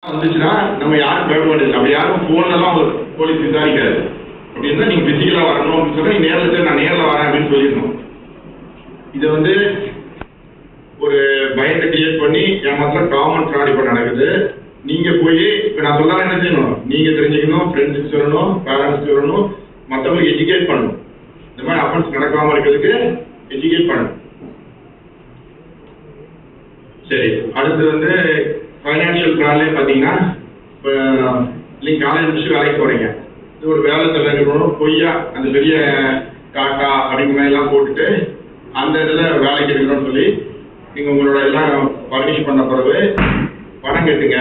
வந்துச்சுன்னா நம்ம யாரும் பயப்பட வேண்டியது. அப்படி யாரும் ஃபோன்லாம் போலீஸ் விசாரிக்காது. அப்படின்னா நீங்கள் பிசிக்கலாக வரணும் அப்படின்னு சொன்னால் நீ நேரில் நான் நேரில் வரேன் அப்படின்னு சொல்லிடணும். இதை வந்து ஒரு பயத்தை கிரியேட் பண்ணி ஏமாத்திர காமன் ஃப்ராட் இப்போ நடக்குது. நீங்கள் போய் இப்போ நான் சொல்லாமல் என்ன செய்யணும், நீங்கள் தெரிஞ்சுக்கணும், ஃப்ரெண்ட்ஸுக்கு சொல்லணும், பேரண்ட்ஸ்க்கு சொல்லணும், மற்றவங்களுக்கு எஜுகேட் பண்ணணும். இந்த மாதிரி அஃபென்ஸ் நடக்காமல் இருக்கிறதுக்கு எஜுகேட் பண்ணணும். சரி, அடுத்து வந்து ஃபைனான்ஷியல் பிளான்லேயே பார்த்தீங்கன்னா இப்போ நீங்கள் காலேஜ் முடிச்சு வேலைக்கு போகிறீங்க, இது ஒரு வேலை தலைவரும் பொய்யா அந்த பெரிய டாட்டா அப்படிங்கிற மாதிரிலாம் போட்டுட்டு அந்த இதில் வேலைக்கு எடுக்கணும்னு சொல்லி நீங்கள் உங்களோட எல்லாம் பர்னிஷ் பண்ண பிறகு பணம் கட்டுங்க,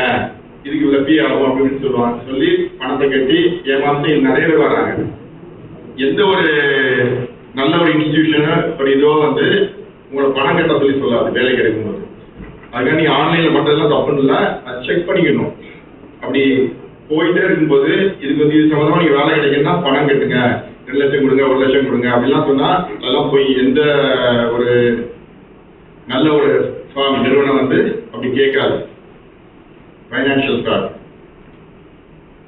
இதுக்கு இவ்வளோ ஃபீ ஆகும் அப்படின்னு சொல்லுவாங்க. சொல்லி பணத்தை கட்டி ஏமாந்து நிறைய பேர் வராங்க. எந்த ஒரு நல்ல ஒரு இன்ஸ்டிடியூஷனோ ஒரு இதோ வந்து உங்களோட பணம் கட்ட சொல்லி சொல்லாது வேலை கிடைக்கும்போது. அதுக்காக நீங்கள் ஆன்லைனில் பண்ணுறதுலாம் தப்புன்னு இல்லை, அது செக் பண்ணிக்கணும். அப்படி போயிட்டே இருக்கும்போது இதுக்கு வந்து இது சம்மந்தமாக நீங்கள் வேலை கிடைக்குன்னா பணம் கட்டுங்க, 2 லட்சம் கொடுங்க, 1 லட்சம் கொடுங்க அப்படிலாம் சொன்னால் அதெல்லாம் போய் எந்த ஒரு நல்ல ஒரு நிறுவனம் வந்து அப்படி கேட்காது. ஃபைனான்ஷியல் ஃப்ராட்,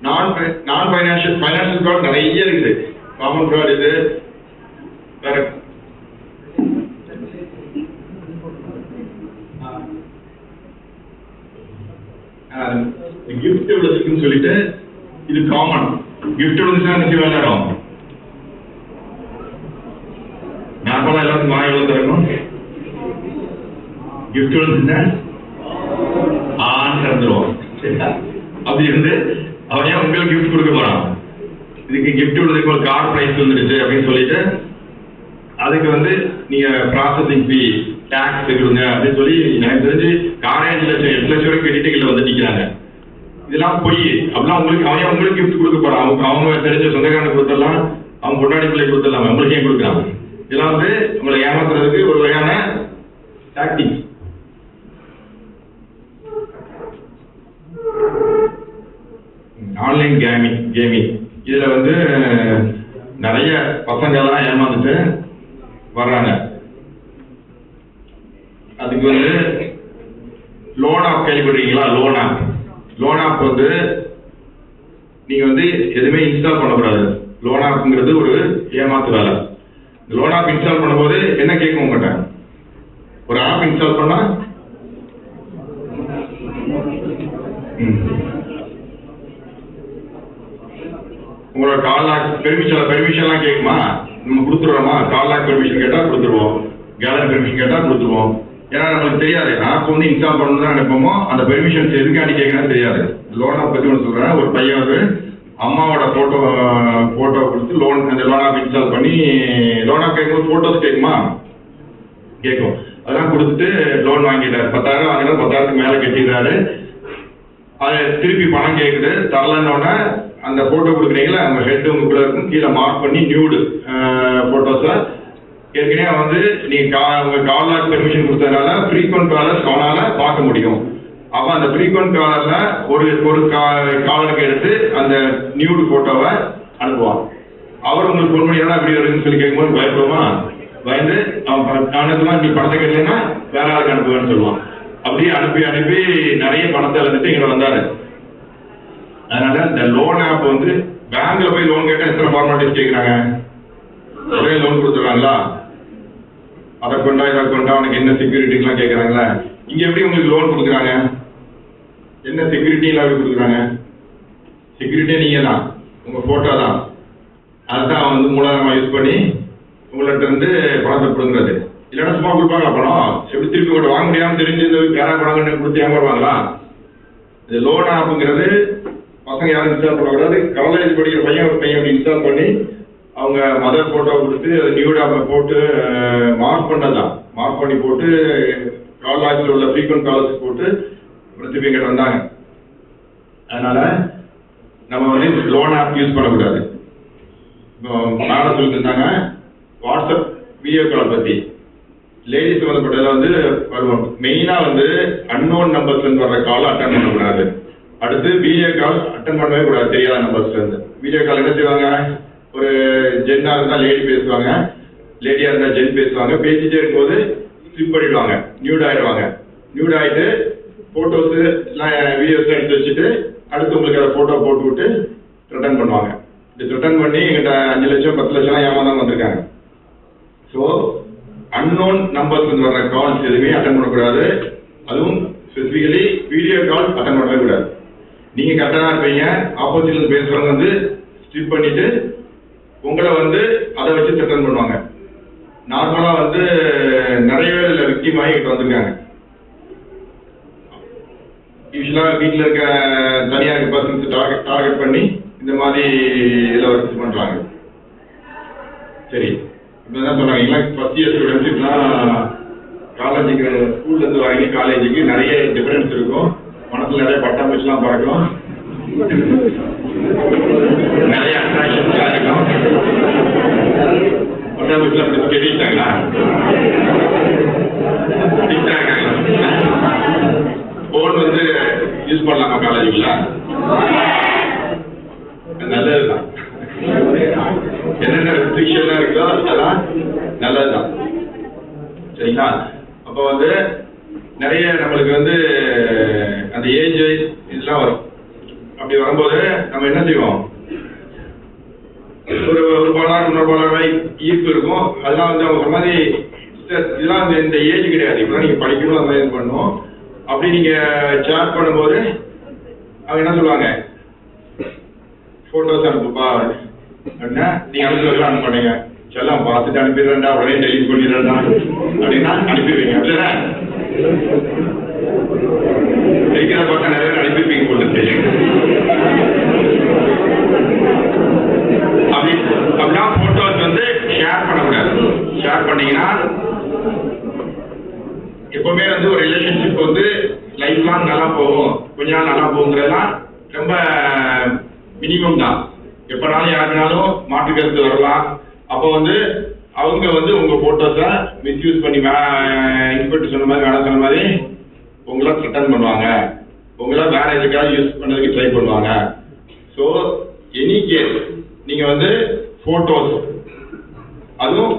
நான் ஃபைனான்ஷியல் ஃப்ராட் நிறைய இருக்குது. காமன் ஃப்ராட் இது வேற. கிஃப்ட் விழுதுக்குன்னு சொல்லிட்டு இது காமன். கிஃப்ட் விழுந்துச்சுன்னா நிச்சயம் விளையாடும். நார்மலா எல்லாருக்கும் வாய் எவ்வளவு திறக்கும். கிஃப்ட் விழுந்துச்சுன்னா ஆன் திறந்துருவோம். அப்படி இருந்து அவன் ஏன் உங்களுக்கு கிஃப்ட் கொடுக்க போறான், இதுக்கு கிஃப்ட் விழுதுக்கு ஒரு கார் பிரைஸ் வந்துடுச்சு அப்படின்னு சொல்லிட்டு அதுக்கு வந்து நீங்க ப்ராசஸிங் ஃபீ டாக்ஸ் கொடுங்க அப்படின்னு சொல்லி எனக்கு தெரிஞ்சு காரே 5 லட்சம் 8 லட்சம் வரைக்கும் கிரெடிட்டுகளில் வந்து நிற்கிறாங்க. இதெல்லாம் பொய். அப்படிலாம் அவன் உங்களுக்கு கிஃப்ட் கொடுக்க போறான். அவங்க தெரிஞ்ச சொந்தக்காரனுக்கு கொடுத்துடலாம், அவங்க கொண்டாடி பிள்ளை கொடுத்துடலாம், உங்களுக்கு ஏன் கொடுக்குறாங்க? இதெல்லாம் வந்து உங்களை ஏமாத்துறதுக்கு ஒரு வகையான டாக்டிக். ஆன்லைன் கேமிங் இதுல வந்து நிறைய பசங்கள்லாம் ஏமாந்துட்டு வர்றாங்க. அதுக்கு வந்து லோன் ஆப் கேள்விப்படுறீங்களா? லோன் ஆப் வந்து நீங்க வந்து எதுவுமே இன்ஸ்டால் பண்ணக்கூடாது. லோன் ஆப்ங்கிறது ஒரு ஏமாத்து வேலை. லோன் ஆப் இன்ஸ்டால் பண்ணும்போது என்ன கேட்க மாட்டேன், ஒரு ஆப் இன்ஸ்டால் பண்ணா உங்களோட கால் லாக் பெர்மிஷன்லாம் கேட்குமா? நம்ம கொடுத்துருவோமா? கால் லாக் பெர்மிஷன் கேட்டால் கொடுத்துருவோம், கேலரி பெர்மிஷன் கேட்டால் கொடுத்துருவோம். ஏன்னா நம்மளுக்கு தெரியாது ஆப் வந்து இன்ஸ்டால் பண்ணணும் தான் நினைப்போமோ, அந்த பெர்மிஷன்ஸ் எதுக்காண்டி கேட்கணும்னு தெரியாது. லோன் ஆப் பற்றி ஒன்று சொல்கிறேன். ஒரு பையன் வந்து அம்மாவோட ஃபோட்டோ கொடுத்து அந்த லோன் ஆப் இன்ஸ்டால் பண்ணி லோன் ஆப் கேட்கும்போது ஃபோட்டோஸ் கேட்குமா? கேட்கும். அதெல்லாம் கொடுத்துட்டு லோன் வாங்கிட்டார். 10,000 வாங்கினா 10,000க்கு மேலே கட்டிடுறாரு. அது திருப்பி பணம் கேட்குது. தரலன்னொன்னே அந்த ஃபோட்டோ கொடுக்குறீங்களா, அவங்க ஹெட் உங்களுக்குள்ள இருக்கும், கீழே மார்க் பண்ணி நியூடு ஃபோட்டோஸை ஏற்கனவே வந்து நீங்கள் கால் லாக் பெர்மிஷன் கொடுத்ததுனால ஃப்ரீக்வெண்ட் காலர்ஸ் அவனால் பார்க்க முடியும். அப்போ அந்த ஃப்ரீக்வெண்ட் காலரில் ஒரு காலருக்கு எடுத்து அந்த நியூடு ஃபோட்டோவை அனுப்புவான். அவர் உங்களுக்கு ஃபோன் பண்ணி எப்படி வருதுன்னு சொல்லி கேட்கும்போது பயப்படுமா? பயந்து அவன் நீ பணத்தை கட்டலைன்னா வேற ஆளுக்கு அனுப்புவேன்னு சொல்லுவான். அப்படியே அனுப்பி நிறைய பணத்தை இழந்துட்டு இங்கே வந்தார். அதனால இந்த லோன் ஆப் வந்து பேங்க்ல போய் லோன் கேட்டால் எத்தனை ஃபார்மாலிட்டிஸ் கேட்குறாங்க? ஒரே லோன் கொடுத்துருவாங்களா? அதை கொண்டா இதை கொண்டா அவனுக்கு என்ன செக்யூரிட்டிலாம் கேட்குறாங்களா? இங்கே எப்படி உங்களுக்கு லோன் கொடுக்குறாங்க? என்ன செக்யூரிட்டிலாம் எப்படி கொடுக்குறாங்க? செக்யூரிட்டியே நீங்கள் தான், உங்கள் ஃபோட்டோ தான். அதுதான் வந்து மூலதனமாக யூஸ் பண்ணி உங்கள்கிட்ட இருந்து பணத்தை கொடுக்குறது. இல்லைன்னா சும்மா கொடுப்பாங்களா பணம்? எப்படி திருப்பி உங்கள்கிட்ட வாங்க முடியாமல் தெரிஞ்சு யாராவது பணம் கொடுத்து ஏமாறுவாங்களா? இது லோன் ஆப்புங்கிறது பசங்க யாரும் இன்ஸ்டால் பண்ணக்கூடாது. காலேஜ் படிக்கிற பையன் இன்ஸ்டால் பண்ணி அவங்க மதர் ஃபோட்டோ கொடுத்து அது நியூடாக போட்டு மார்க் பண்ணதான், மார்க் பண்ணி போட்டு கால் லாக்ஸில் உள்ள ஃப்ரீக்வெண்ட் காலர்ஸ் போட்டு திருப்பி எங்கிட்ட வந்தாங்க. அதனால நம்ம வந்து லோன் ஆப் யூஸ் பண்ணக்கூடாது. இப்போ மேடம் சொல்லியிருந்தாங்க வாட்ஸ்அப் வீடியோ கால் பற்றி. லேடிஸ் சம்மந்தப்பட்டதில் வந்து வருவோம். மெயினாக வந்து அன்னோன் நம்பர்ஸ்லேருந்து வர்ற காலை அட்டன் பண்ணக்கூடாது. அடுத்து வீடியோ கால் அட்டன் பண்ணவே கூடாது தெரியாத நம்பர்ஸ்லேருந்து. வீடியோ கால் என்ன செய்வாங்க, ஒரு ஜென்னாக இருந்தால் லேடி பேசுவாங்க, லேடியாக இருந்தால் ஜென் பேசுவாங்க. பேசிட்டே இருக்கும்போது ஸ்லிப் பண்ணிடுவாங்க, நியூட் ஆகிடுவாங்க. நியூட் ஆகிட்டு ஃபோட்டோஸு வீடியோஸ்லாம் எடுத்து வச்சுட்டு அடுத்து உங்களுக்கு அதை ஃபோட்டோ போட்டு விட்டு ரிட்டர்ன் பண்ணுவாங்க. இது ரிட்டர்ன் பண்ணி எங்கிட்ட 5 லட்சம் 10 லட்சம்லாம் ஏமாதான் வந்திருக்காங்க. ஸோ அன்னோன் நம்பர்ஸ் வர்ற கால்ஸ் எதுவுமே அட்டன் பண்ணக்கூடாது. அதுவும் ஸ்பெசிஃபிகலி வீடியோ கால் அட்டன் பண்ணவே கூடாது. நீங்கள் கரெக்டாக தான் இருப்பீங்க, ஆப்போசிட்ல பேசுகிறவங்க வந்து ஸ்ட்ரிப் பண்ணிட்டு உங்களை வந்து அதை வச்சு ரிட்டர்ன் பண்ணுவாங்க. நார்மலாக வந்து நிறைய பேர் இல்லை விக்டிம் ஆகிட்டு வந்திருக்காங்க. யூஸ்வலாக வீட்டில் இருக்க தனியாக இருக்க பர்சன்ஸ் டார்கெட் பண்ணி இந்த மாதிரி இதில் வச்சு பண்ணுறாங்க. சரி, இப்போ என்ன சொன்னாங்க, ஃபர்ஸ்ட் இயர் ஸ்டூடெண்ட்ஸ்லாம் காலேஜுக்கு ஸ்கூல்லேருந்து வாங்கி காலேஜுக்கு நிறைய டிஃபரன்ஸ் இருக்கும். மனசில் நிறைய பட்டாம்பூச்சிலாம் பறக்கும், நிறைய அட்ராக்ஷன்ஸ்லாம் இருக்கும். பட்டாம்பூச்சிலாம் அப்படி கெட்டிட்டாங்களா ஃபோன் வந்து யூஸ் பண்ணலாமா காலேஜுக்குள்ள? நல்லதுதான். என்னென்ன ரெஸ்ட்ரிக்ஷன்லாம் இருக்கோ அதெல்லாம் நல்லதுதான். சரிங்களா? அப்போ வந்து நிறைய நம்மளுக்கு வந்து அந்த ஏஜ் இதெல்லாம் வரும். அப்படி வரும்போது நம்ம என்ன செய்வோம், ஒரு பாலார் இன்னொரு பாலார் ஈர்ப்பு இருக்கும். அதெல்லாம் வந்து அவங்க மாதிரி இதெல்லாம் வந்து இந்த ஏஜ் கிடையாது, இப்பெல்லாம் நீங்கள் படிக்கணும் அந்த மாதிரி இது பண்ணணும். அப்படி நீங்கள் சேட் பண்ணும்போது அவங்க என்ன சொல்லுவாங்க, ஃபோட்டோஸ் அனுப்புப்பா அப்படின்னா நீங்கள் அனுப்புறதுலாம் அனுப்ப மாட்டீங்க. செல்லாம் பார்த்துட்டு அனுப்பிடுறேன்டா, உடனே டெலிட் பண்ணிடுறேன்டா அப்படின்னா அனுப்பிடுவீங்க. அப்படின்னா இருக்கிற பக்கம் நிறைய பேர் அனுப்பிப்பீங்க போல தெரியும். அப்படின்னா ஃபோட்டோஸ் வந்து ஷேர் பண்ணக்கூடாது. ஷேர் பண்ணீங்கன்னா எப்பவுமே வந்து ஒரு ரிலேஷன்ஷிப் வந்து லைஃப் லாங் நல்லா போகும், கொஞ்ச நாள் நல்லா போகுங்கிறதுலாம் ரொம்ப மினிமம் தான். எப்போனாலும் யாருனாலும் மாற்று கருத்து வரலாம். அப்போ வந்து அவங்க வந்து உங்கள் ஃபோட்டோஸை மிஸ்யூஸ் பண்ணி இன்ஸ்பெக்டர் சொன்ன மாதிரி வேலை சொன்ன மாதிரி உங்களை ரிட்டர்ன் பண்ணுவாங்க, உங்களை வேற எதுக்காவது யூஸ் பண்ணதுக்கு ட்ரை பண்ணுவாங்க. ஸோ எனி கேஸ் நீங்கள் வந்து ஃபோட்டோஸ், அதுவும்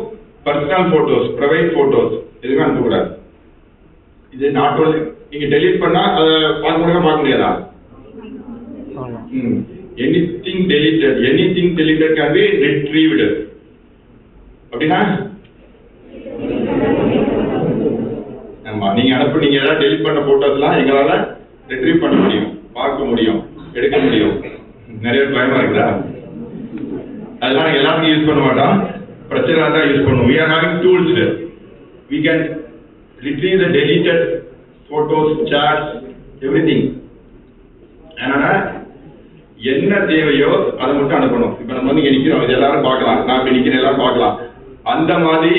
பர்சனல் ஃபோட்டோஸ், ப்ரைவேட் ஃபோட்டோஸ் எதுவுமே அனுப்பக்கூடாது. இது நாட் ஓன்லி நீங்கள் டெலீட் பண்ணால் அதை பார்க்க முடியாதா? anything deleted can be retrieved. அப்படின்னா ஆமா, நீங்க அனுப்புனீங்க ஏதாவது டெலிட் பண்ண போட்டோஸ்லாம் எங்களால ரிட்ரீவ் பண்ண முடியும், பார்க்க முடியும், எடுக்க முடியும். நிறைய பயமா இருக்குதா? அதெல்லாம் நாங்கள் எல்லாத்துக்கும் யூஸ் பண்ண மாட்டோம், பிரச்சனை தான் யூஸ் பண்ணுவோம். we are having tools, we can retrieve the deleted photos, chats, everything. அதனால என்ன தேவையோ அதை மட்டும் அனுப்பணும். இப்போ நம்ம வந்து இங்கே நிற்கிறோம், இது எல்லாரும் பார்க்கலாம், நான் இப்போ நிற்கிறேன் எல்லாரும் பார்க்கலாம். அந்த மாதிரி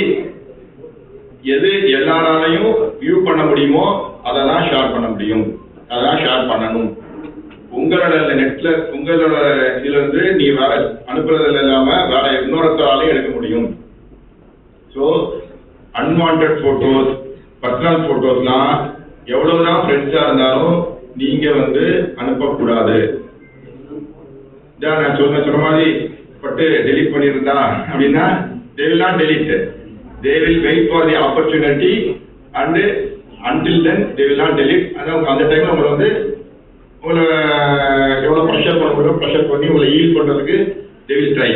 எது எல்லாராலையும் வியூ பண்ண முடியுமோ அதெல்லாம் ஷேர் பண்ண முடியும், அதெல்லாம் ஷேர் பண்ணணும். உங்களோட நெட்ல உங்களோட இதுல இருந்து நீ வேற அனுப்புறதுல இல்லாம வேற இன்னொருத்தராலையும் எடுக்க முடியும். ஸோ அன்வான்ட் போட்டோஸ், பர்சனல் போட்டோஸ்லாம் எவ்வளவுதான் ஃப்ரெண்ட்ஸா இருந்தாலும் நீங்க வந்து அனுப்பக்கூடாது. நான் சொன்ன மாதிரி பட்டு டெலிட் பண்ணியிருந்தா அப்படின்னா they will not delete, they will wait for the opportunity and until then they will not delete. அதான் அந்த டைம்ல உங்களை வந்து உங்களை எவ்வளோ ப்ரெஷர் பண்ண முடியும் ப்ரெஷர் பண்ணி உங்களை ஈல் பண்ணுறதுக்கு they will try.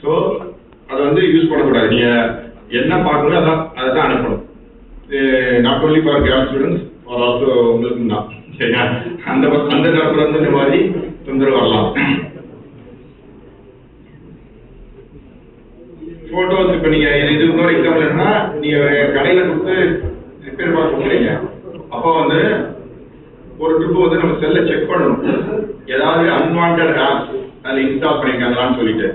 ஸோ அதை வந்து யூஸ் பண்ணக்கூடாது. நீங்கள் என்ன பார்க்கணும் அதை தான் அனுப்பணும். Not only for girl students, for also உங்களுக்கு தான். சரியா? அந்த தரப்புல இருந்து இந்த மாதிரி தொந்தரவு வரலாம். ஃபோட்டோஸ் இப்போ நீங்கள் இது இன்னொரு எக்ஸாம்பிள் என்னன்னா, நீங்கள் கடையில் கொடுத்து ரிப்பேர் பார்க்க கொடுக்குறீங்க. அப்போ வந்து ஒரு ட்ரிப்பு வந்து நம்ம செல்லை செக் பண்ணணும், ஏதாவது அன்வான்ட் ஆப்ஸ் அதில் இன்ஸ்டால் பண்ணியிருக்காங்களான்னு சொல்லிட்டு.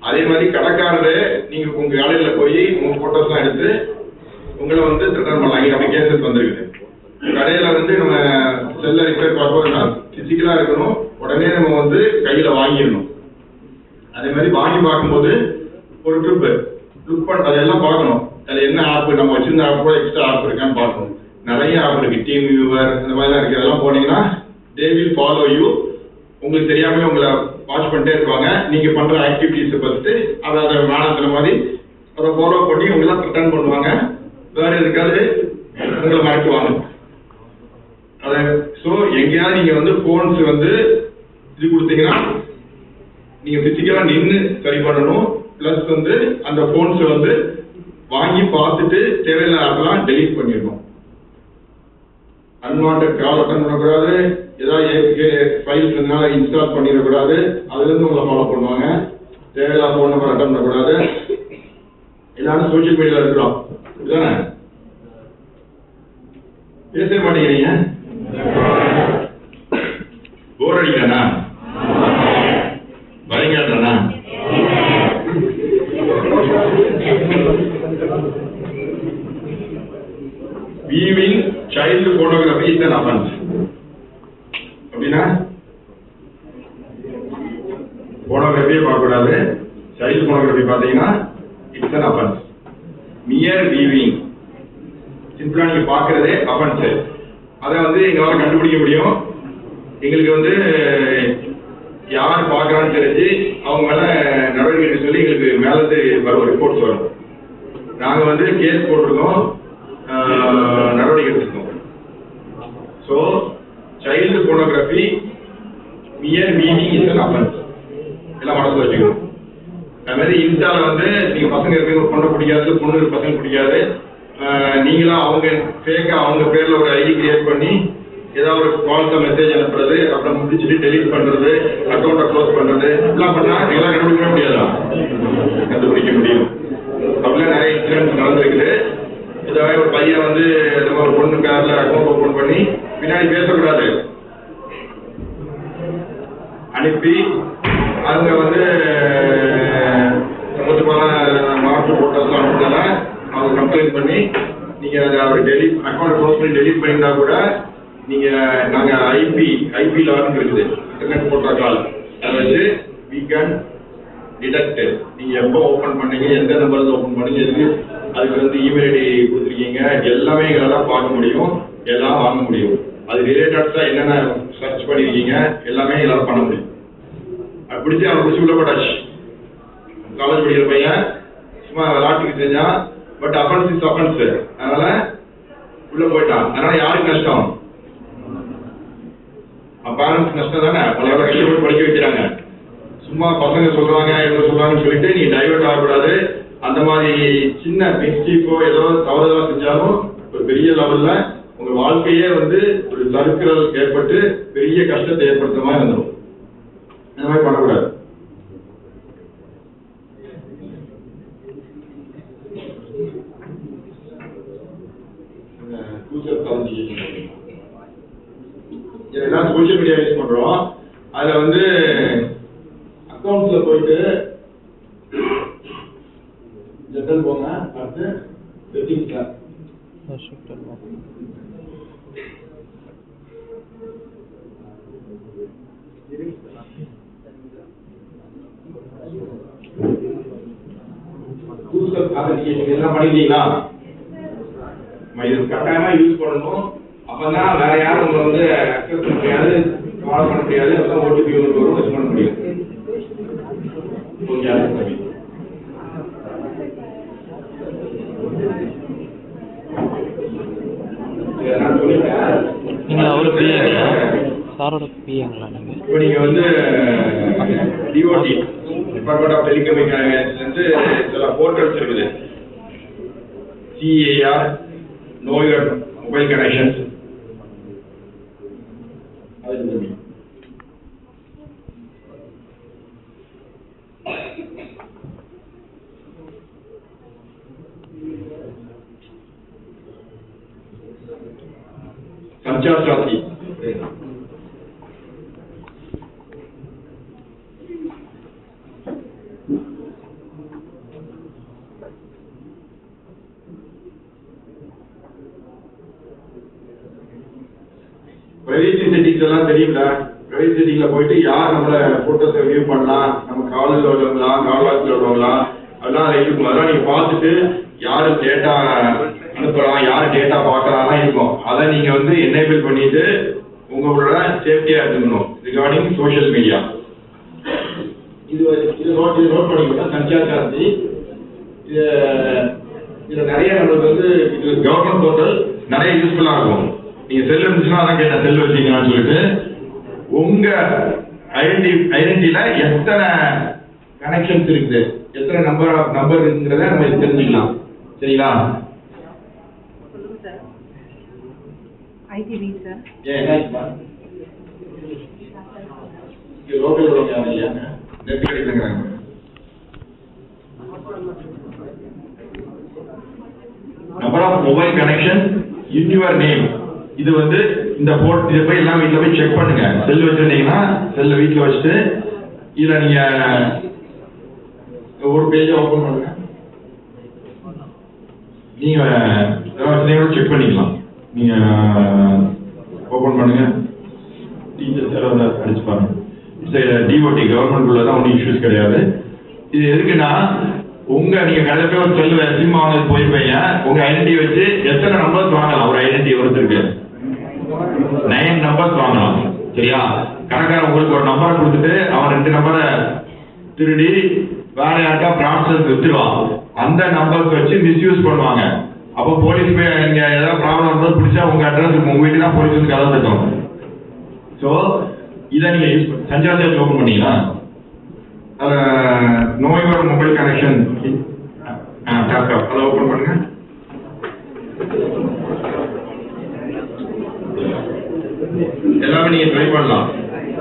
அதே மாதிரி கடைக்காரரு நீங்கள் உங்கள் கடையில் போய் உங்கள் ஃபோட்டோஸ்லாம் எடுத்து உங்களை வந்து ரிட்டர்ன் பண்ணலாம். அப்படி கேசஸ் வந்துருக்குது. கடையில் வந்து நம்ம செல்லை ரிப்பேர் பார்க்கணும்னா ஃபிசிக்கலாக இருக்கணும், உடனே நம்ம வந்து கையில் வாங்கிடணும். அதே மாதிரி வாங்கி பார்க்கும்போது ஒரு ட்ரிப்பு லுக் பண்ண அதெல்லாம் பார்க்கணும், அதில் என்ன ஆப் நம்ம வச்சிருந்த ஆப் கூட எக்ஸ்ட்ரா ஆப் இருக்கான்னு பார்க்கணும். நிறைய ஆப் இருக்கு, டீம் வியூவர் அந்த மாதிரிலாம் இருக்குது. அதெல்லாம் போனீங்கன்னா தே வில் ஃபாலோ யூ. உங்களுக்கு தெரியாமல் உங்களை வாட்ச் பண்ணிட்டே இருப்பாங்க. நீங்கள் பண்ணுற ஆக்டிவிட்டீஸை பார்த்துட்டு அதை மேனத்துல மாதிரி அதை ஃபாலோ பண்ணி உங்களாம் ரிட்டர்ன் பண்ணுவாங்க. வேறு எதுக்காவது உங்களை மறைக்குவாங்க. அதை ஸோ எங்கேயாவது நீங்கள் வந்து ஃபோன்ஸ் வந்து இது கொடுத்தீங்கன்னா நீங்கள் ஃபிசிக்கலாக நின்று சரி பண்ணணும். ப்ளஸ் வந்து அந்த ஃபோன்ஸை வந்து வாங்கி பார்த்துட்டு தேவையில்லை ஆப்பெல்லாம் டெலீட் பண்ணிடணும். அன்வான்ட் கால் அட்டன் பண்ணக்கூடாது, ஏதாவது ஃபைல்ஸ் இருந்தாலும் இன்ஸ்டால் பண்ணிடக்கூடாது, அதுலேருந்து உங்களை ஃபாலோ பண்ணுவாங்க. தேவையில்லா ஃபோன் நம்பர் அட்டன் பண்ணக்கூடாது. எல்லாரும் சோசியல் மீடியாவில் இருக்கிறோம், இதுதானே? பேசவே மாட்டேங்கிறீங்க, போர் அடிக்கிறேண்ணா, பயங்காட்டுறேண்ணா. Viewing child photography is an offense. அப்படின்னா போனோகிராஃபியே பார்க்கக்கூடாது. சைல்டு போனோகிராஃபி பார்த்தீங்கன்னா இட்ஸ் அன் அஃபென்ஸ். மியர் வியூவிங், சிம்பிளா நீங்க பார்க்கறதே அஃபென்ஸ். அதை வந்து எங்களால் கண்டுபிடிக்க முடியும். எங்களுக்கு வந்து யார் பார்க்கறான்னு தெரிஞ்சு அவங்க மேல நடவடிக்கை சொல்லி எங்களுக்கு மேலேருந்து வரும் ரிப்போர்ட்ஸ் வரும். நாங்கள் வந்து கேஸ் போட்டிருக்கோம், நடவடிக்கை எடுத்துக்கோம். So child pornography mere meaning is an offence, எல்லாம் மனசில் வச்சுக்கணும். அது மாதிரி இன்ஸ்டால வந்து நீங்கள் பசங்க இருக்க ஒரு பொண்ணை பிடிக்காது, பொண்ணு பசங்க பிடிக்காது, நீங்களாம் அவங்க ஃபேக்காக அவங்க பேரில் ஒரு ஐடி கிரியேட் பண்ணி ஏதாவது ஒரு கால்ஸை மெசேஜ் அனுப்புறது, அப்புறம் முடிச்சுட்டு டெலிட் பண்ணுறது, அக்கௌண்ட்டை க்ளோஸ் பண்ணுறது, இப்படிலாம் பண்ணால் எல்லாம் கண்டுபிடிக்க முடியாதா? கண்டுபிடிக்க முடியும். அப்படிலாம் நிறைய இன்சிடென்ட்ஸ் நடந்திருக்குது. இதாவது ஒரு பையன் வந்து ஒரு பொண்ணு பேரில் அக்கௌண்ட் ஓப்பன் பண்ணி பின்னாடி பேசக்கூடாது அனுப்பி அவங்க வந்து மொத்தமான மாற்று போட்டோஸ் அனுப்புனால அவங்க கம்ப்ளைண்ட் பண்ணி நீங்கள் அதை அவர் டெலிட் அக்கௌண்ட் க்ளோஸ் பண்ணி டெலிட் பண்ணியிருந்தா கூட நீங்கள் நாங்கள் ஐபி லான்னு இருக்குது, இன்டர்நெட் புரோட்டோகால், அதை வச்சு we can detect நீங்கள் எப்போ ஓப்பன் பண்ணீங்க, எந்த நம்பரில் ஓப்பன் பண்ணீங்க, எதுக்கு அதுக்கு வந்து இமெயில் ஐடி கொடுத்துருக்கீங்க, எல்லாமே எங்களால் பார்க்க முடியும், எல்லாம் வாங்க முடியும். அது ரிலேட்டட்ஸாக என்னென்ன சர்ச் பண்ணியிருக்கீங்க எல்லாமே எல்லாம் பண்ண முடியும். அது பிடிச்சி அவன் பிடிச்சி உள்ள போட்டாச்சு. காலேஜ் படிக்கிற பையன் சும்மா விளாட்டுக்கு செஞ்சான், பட் அஃபென்ஸ் இஸ் அஃபென்ஸ், அதனால உள்ள போயிட்டான். அதனால யாருக்கு நஷ்டம்? பேரண்ட்ஸ் நஷ்டம் தானே. உங்களால கஷ்டப்பட்டு படிக்க வைக்கிறாங்க, சும்மா பசங்க சொல்றாங்க இவங்க சொல்றாங்கன்னு சொல்லிட்டு நீ டைவர்ட் ஆகக்கூடாது. அந்த மாதிரி சின்ன மிஸ்டேக்கோ ஏதோ தவறுதலாக செஞ்சாலும் ஒரு பெரிய லெவல்ல உங்க வாழ்க்கையே வந்து ஒரு சர்க்கிள் ஏற்பட்டு பெரிய கஷ்டத்தை ஏற்படுத்த மாதிரி வந்துடும். அந்த மாதிரி பண்ணக்கூடாது. எல்லாம் சோசியல் மீடியா யூஸ் பண்றோம். அதுல வந்து அக்கௌண்ட்ஸ்ல போயிட்டு ஜெனரல் போங்க, அடுத்து செட்டிங்ஸ்ல எல்லாம் பண்ணிட்டீங்களா? இது கட்டாயமா யூஸ் பண்ணணும். அப்பதான் வேற யாரும் உங்களை வந்து அக்சஸ் பண்ண முடியாது, ஃபாலோ பண்ண முடியாது, அப்பதான் ஓடிபி உங்களுக்கு வரும், யூஸ் பண்ண முடியும். இப்போ நீங்க வந்து டிஓடி டிபார்ட்மெண்ட் ஆஃப் டெலிகம்யூனிகேஷன்ஸ் வந்து சில போர்ட்டல்ஸ் இருக்குது. CAR Know Your Mobile Connections. संचार साथी பிரைவசி செட்டிங்ஸ் எல்லாம் தெரியும்ல. பிரைவசி செட்டிங்ல போயிட்டு யார் நம்மள போட்டோஸ் வியூ பண்ணலாம், நம்ம காலேஜ்ல உள்ளவங்களா காலேஜ்ல உள்ளவங்களா அதெல்லாம் இருக்கும். அதெல்லாம் நீங்க பார்த்துட்டு யாரு டேட்டா அனுப்பலாம், யார் டேட்டா பார்க்கறாங்கலாம் இருக்கும். அதை நீங்க வந்து எனேபிள் பண்ணிட்டு உங்களோட சேஃப்டியா எடுத்துக்கணும். ரிகார்டிங் சோஷியல் மீடியா இது நோட் பண்ணிக்கிட்டா சஞ்சார் சார்ஜி. இதுல நிறைய நம்மளுக்கு வந்து இது கவர்மெண்ட் போர்ட்டல் நிறைய யூஸ்ஃபுல்லா இருக்கும். நீங்க செல் இருந்துச்சுன்னா அதான் கேட்டேன், செல் வச்சீங்கன்னு சொல்லிட்டு. உங்க ஐடென்டிட்டியில எத்தனை கனெக்ஷன்ஸ் இருக்குது, எத்தனை நம்பர் இருக்குங்கிறத நம்ம தெரிஞ்சுக்கலாம். சரிங்களா? ITV sir. லோக்கல் உள்ளவங்க இல்லையாங்க, நெட் கிடைக்கலங்கிறாங்க. Number of mobile connection in your name. இது வந்து இந்த போர்ட், இதை போய் எல்லாம் வீட்டில் போய் செக் பண்ணுங்க. செல் வச்சிருந்தீங்கன்னா செல்ல வீட்டில் வச்சுட்டு இதில் நீங்க ஒரு பேஜை ஓப்பன் பண்ணுங்க. நீங்க செக் பண்ணிக்கலாம். நீங்க ஓப்பன் பண்ணுங்க, டீச்சர்ஸ் யாராவது அடிச்சு பாருங்க. டிஓடி கவர்மெண்ட் உள்ள தான் ஒன்றும் இஷ்யூஸ் கிடையாது. இது எதுக்குன்னா, நீங்க கடையில் போய் ஒரு செல் சிம் வாங்க போயிருப்பீங்க, உங்க ஐடென்டி வச்சு எத்தனை நம்பர்ஸ் வாங்கலாம். ஒரு ஐடென்டி ஒருத்தருக்கு 9 நம்பர்ஸ் வாங்கலாம். சரியா? கணக்காரன் உங்களுக்கு ஒரு நம்பரை கொடுத்துட்டு அவன் 2 நம்பரை திருடி வேற யாருக்கா ப்ராசஸ் வித்துருவான். அந்த நம்பர்ஸ் வச்சு மிஸ்யூஸ் பண்ணுவாங்க. அப்போ போலீஸ் நீங்க ஏதாவது ப்ராப்ளம் வரும்போது பிடிச்சா உங்க அட்ரஸ் உங்க வீட்டுக்கு தான் போலீஸ் வந்து கதை தட்டும். ஸோ இதை நீங்க யூஸ் பண்ணி சஞ்சார் சார்ஜ் ஓப்பன் பண்ணீங்களா? No your mobile connection TapTap அதை ஓப்பன் பண்ணுங்க. எல்லாமே நீங்க ட்ரை பண்ணலாம்.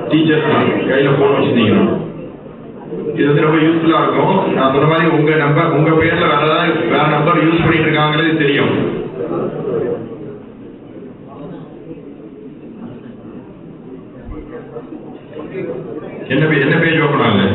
டீச்சர்ஸ் தான் கையில போன் வச்சிருந்தீங்கன்னா இது வந்து ரொம்ப யூஸ்ஃபுல்லா இருக்கும். நான் சொன்ன மாதிரி உங்க நம்பர், உங்க பேர்ல வேற நம்பர் யூஸ் பண்ணிட்டு இருக்காங்கிறது தெரியும். என்ன பேஜ் ஓப்பன் ஆகுது?